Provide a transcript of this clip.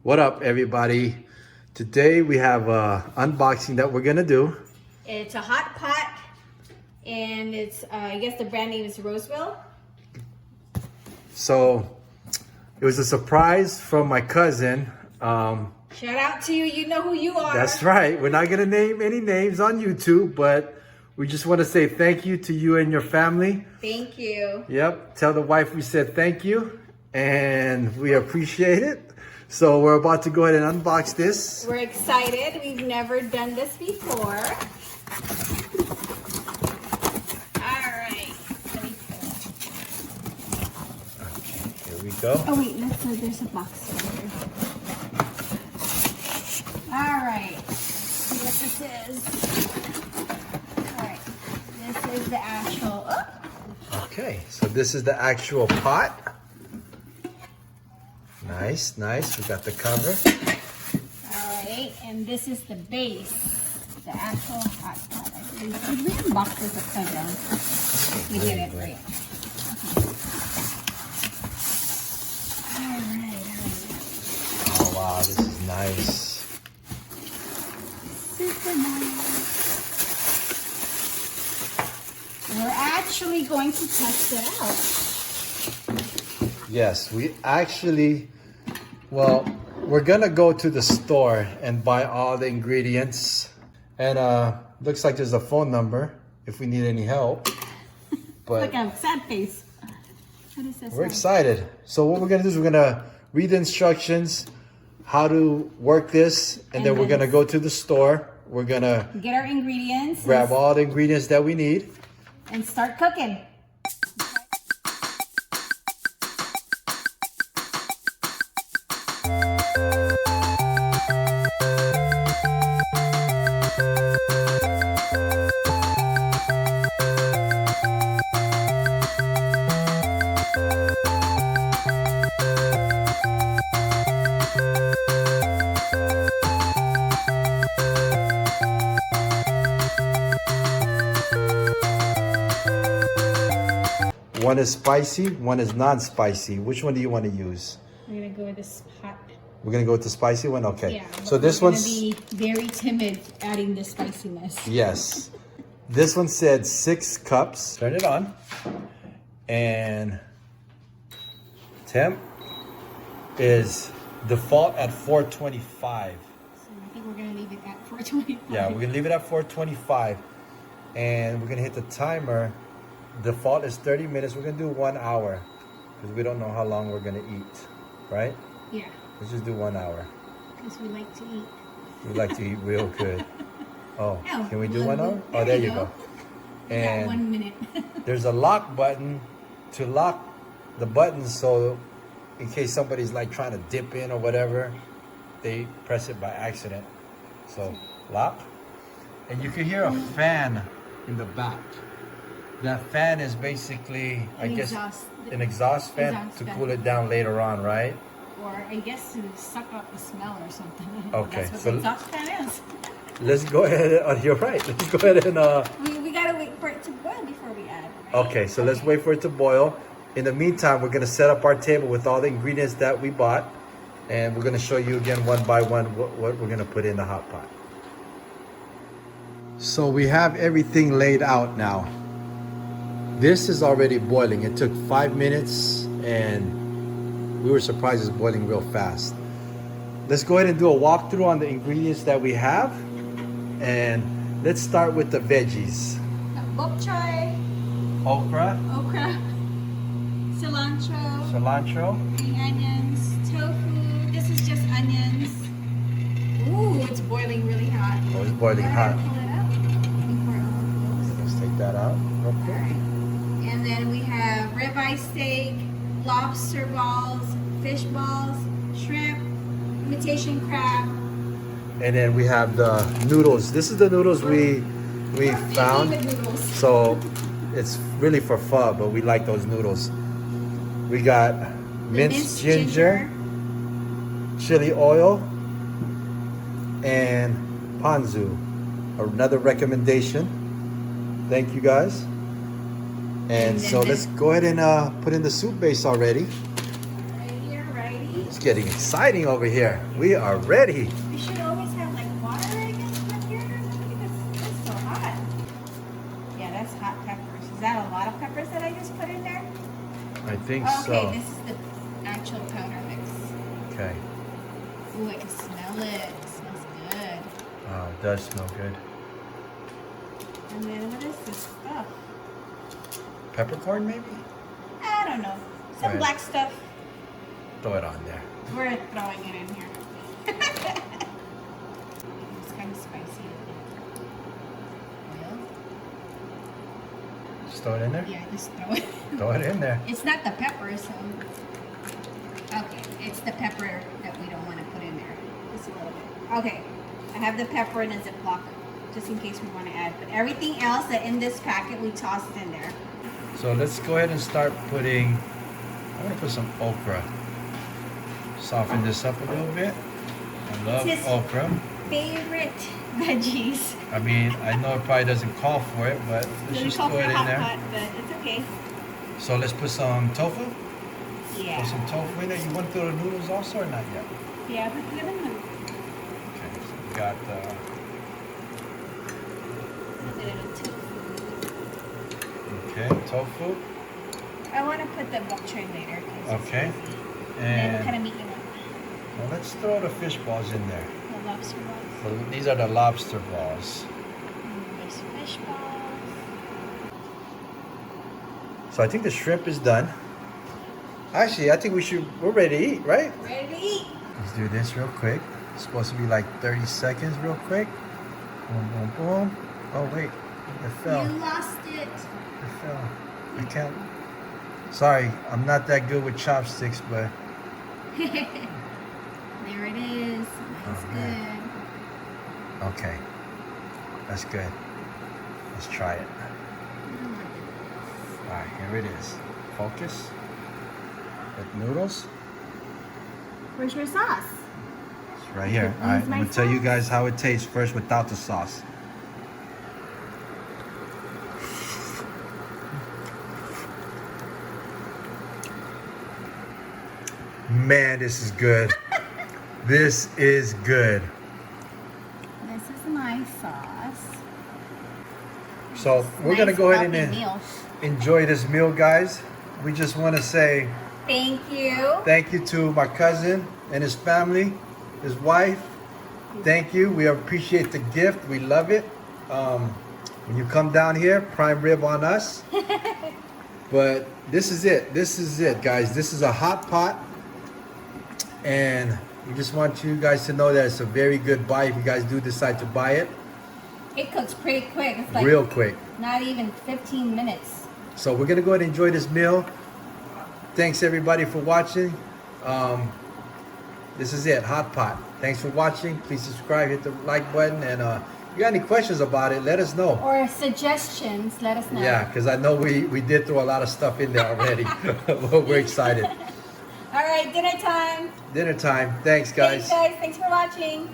What up, everybody? Today we have a unboxing that we're gonna do. It's a hot pot, and it's I guess the brand name is Roseville. So it was a surprise from my cousin. Shout out to you. You know who you are. That's right. We're not gonna name any names on YouTube, but we just want to say thank you to you and your family. Thank you. Yep. Tell the wife we said thank you, and we appreciate it. So we're about to go ahead and unbox this. We're excited. We've never done this before. All right. Okay, here we go. Oh wait, there's a box over here. All right. Let's see what this is. All right. This is the actual. Oh. Okay, so this is the actual pot. Nice, nice. We got the cover. All right, and this is the base, the actual hot pot. We didn't box this upside down. We did it right. All right. Oh wow, this is nice. Super nice. We're actually going to test it out. Yes, we actually, well, we're gonna go to the store and buy all the ingredients. And looks like there's a phone number if we need any help. But Look at sad face. What is this? we're excited. So what we're gonna do is we're gonna read the instructions, how to work this, and then we're gonna go to the store. We're gonna Get our ingredients. grab all the ingredients that we need. And start cooking. One is spicy, one is non-spicy. Which one do you want to use? We're gonna go with this hot. We're gonna go with the spicy one? Okay. Yeah. So this we're one's... gonna be very timid adding the spiciness. Yes. This one said 6 cups. Turn it on. And temp is default at 425. So I think we're gonna leave it at 425. Yeah, we're gonna leave it at 425. And we're gonna hit the timer. Default is 30 minutes. We're gonna do 1 hour because we don't know how long we're gonna eat, right? Yeah. Let's just do 1 hour. Because we like to eat. We like to eat real good. Oh, Oh, can we do 1 hour? Oh, there you go. We got And 1 minute. there's a lock button to lock the buttons, so in case somebody's like trying to dip in or whatever, they press it by accident. So lock. And you can hear a fan in the back. That fan is basically, I guess, an exhaust fan to cool it down later on, right? Or I guess to suck up the smell or something. Okay, That's what so the exhaust fan is. Let's go ahead. You're right. Let's go ahead and. We gotta wait for it to boil before we add. Right? Okay, so let's wait for it to boil. In the meantime, we're gonna set up our table with all the ingredients that we bought, and we're gonna show you again one by one what we're gonna put in the hot pot. So we have everything laid out now. This is already boiling. It took 5 minutes, and we were surprised it's boiling real fast. Let's go ahead and do a walkthrough on the ingredients that we have, and let's start with the veggies. Bok choy, Okra, cilantro, green onions, tofu. This is just onions. Ooh, it's boiling really hot. Oh, it's boiling hot. Pull it out before it overcooks. Let's take that out real quick. Alright. And then we have ribeye steak, lobster balls, fish balls, shrimp, imitation crab. And then we have the noodles. This is the noodles we found. Noodles. So it's really for pho, but we like those noodles. We got minced ginger, chili oil, and ponzu. Another recommendation. Thank you guys. And so let's go ahead and put in the soup base already. Right here, righty. Let's getting exciting over here. We are ready. We should always have like water, I guess, right here because it's so hot. Yeah, that's hot peppers. Is that a lot of peppers that I just put in there? I think Okay, so. this is the actual powder mix. Okay. Ooh, I can smell it. It smells good. Oh, it does smell good. And then what is this stuff? Peppercorn, maybe? I don't know. Some Right. black stuff. Throw it on there. We're throwing it in here. It's kind of spicy. Oil? Just throw it in there? Yeah, just throw it. Throw it in there. It's not the pepper, so. Okay, it's the pepper that we don't want to put in there. Just a little bit. Okay, I have the pepper in a Ziploc, just in case we want to add. But everything else that in this packet, we tossed in there. So let's go ahead and start putting, I'm gonna put some okra. Soften this up a little bit. I love It's his okra. favorite veggies. I mean, I know it probably doesn't call for it, but let's We just call throw for it in hot there. pot, but it's okay. So let's put some tofu. Yeah. Put some tofu in there. You want to throw the noodles also or not yet? Yeah, but put them in. Okay, so we got okay, tofu. I want to put the bok choy later. 'Cause it's Okay. easy. And then what kind And of meat you want? well, let's throw the fish balls in there. The lobster balls. So these are the lobster balls. There's fish balls. So I think the shrimp is done. Actually, I think we're ready to eat, right? Ready to eat. Let's do this real quick. It's supposed to be like 30 seconds real quick. Boom, boom, boom. Oh, wait. It fell. You lost it. It fell. I can't. Sorry, I'm not that good with chopsticks, but There it is. That's man. good. okay. That's good. Let's try it. All right, here it is. Focus. With noodles. Where's your sauce? It's right here. All right, I'm gonna tell you guys how it tastes first without the sauce. Man, this is good. This is good. This is my sauce. So we're gonna go ahead and Meal. enjoy this meal, guys. We just want to say Thank you. thank you to my cousin and his family, his wife. Thank you. We appreciate the gift. We love it. When you come down here, prime rib on us. But this is it. This is it, guys. This is a hot pot. And we just want you guys to know that it's a very good buy if you guys do decide to buy it. It cooks pretty quick. It's like Real quick. not even 15 minutes. So we're gonna go ahead and enjoy this meal. Thanks everybody for watching. This is it, hot pot. Thanks for watching. Please subscribe, hit the like button, and if you got any questions about it, let us know. Or suggestions, let us know. Yeah, because I know we did throw a lot of stuff in there already. We're excited. All right, dinner time. Dinner time. Thanks, guys. Thanks, guys. Thanks for watching.